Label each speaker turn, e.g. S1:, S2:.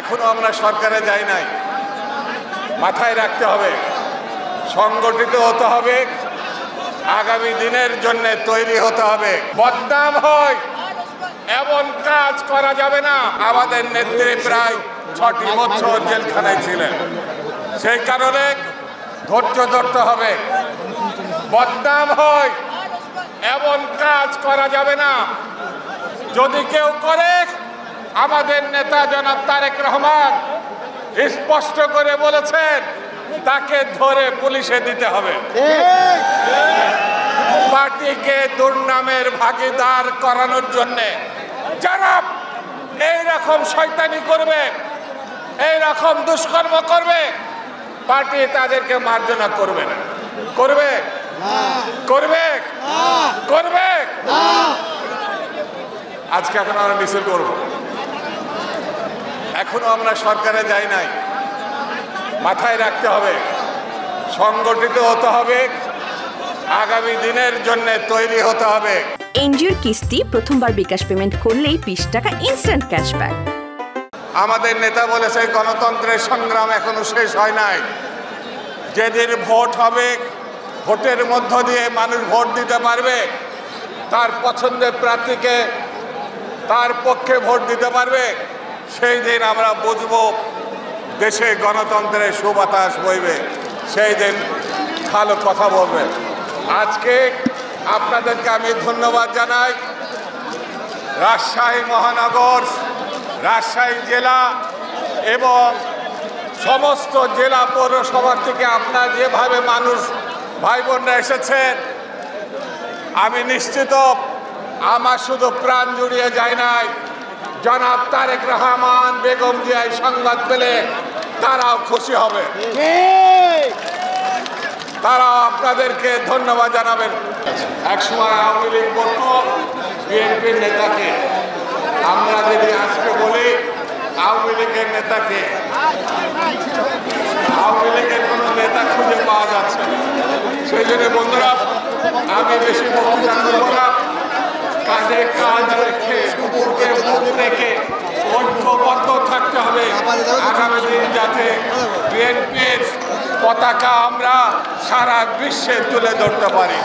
S1: এখনো আমরা সরকারে যাই নাই। মাথায় রাখতে হবে, সংগঠিত হতে হবে, আগামী দিনের জন্য তৈরি হতে হবে। বদনাম হয় এমন কাজ করা যাবে না। আমাদের নেত্রী প্রায় ৬টি বছর জেলখানায় ছিলেন, সেই কারণে ধৈর্য ধরতে হবে। বদনাম হয় এমন কাজ করা যাবে না। যদি কেউ করে, আমাদের নেতা জনাব তারেক রহমান স্পষ্ট করে বলেছেন তাকে ধরে পুলিশে দিতে হবে। পার্টিকে দুর্নামের ভাগীদার করানোর জন্যে যারা এইরকম শয়তানি করবে, এইরকম দুষ্কর্ম করবে, পার্টি তাদেরকে মার্জনা করবে না। করবে করবে করবে আজকে এখন আমরা মিছিল করব। এখনো আমরা সরকারে যাই নাই। মাথায় রাখতে হবে, সংগঠিত হতে হবে, আগামী দিনের জন্য তৈরি হতে হবে।
S2: এনজিওর কিস্তি প্রথমবার বিকাশ পেমেন্ট করলেই 20 টাকা ইনস্ট্যান্ট ক্যাশব্যাক।
S1: আমাদের নেতা বলেছে গণতন্ত্রের সংগ্রাম এখনো শেষ হয় নাই। যেদিন ভোট হবে, ভোটের মধ্য দিয়ে মানুষ ভোট দিতে পারবে, তার পছন্দের প্রার্থীকে তার পক্ষে ভোট দিতে পারবে, সেই দিন আমরা বুঝবো দেশে গণতন্ত্রের সুবাতাস বইবে। সেই দিন ভালো কথা বলবেন। আজকে আপনাদেরকে আমি ধন্যবাদ জানাই। রাজশাহী মহানগর, রাজশাহী জেলা এবং সমস্ত জেলা পৌরসভা থেকে আপনার যেভাবে মানুষ ভাই বোনরা এসেছেন, আমি নিশ্চিত আমার শুধু প্রাণ জুড়িয়ে যায় নাই। জনাব তারেক রহমান বেগম জিয়া সংবাদ পেলে তারাও খুশি হবে, তারাও আপনাদেরকে ধন্যবাদ জানাবেন। একসময় আওয়ামী লীগ বলতো বিএনপির নেতাকে, আমরা যদি আজকে বলি আওয়ামী লীগের নেতাকে, আওয়ামী লীগের কোনো নেতা খুঁজে পাওয়া যাচ্ছে না। সেই জন্য বন্ধুরা, আমি বেশি বক্তৃতা করব না। কাজে কাজ রেখে, কুকুরকে মুখ রেখে ঐক্যবদ্ধ থাকতে হবে। আগামী দিন যাতে বিএনপির পতাকা আমরা সারা বিশ্বে তুলে ধরতে পারি।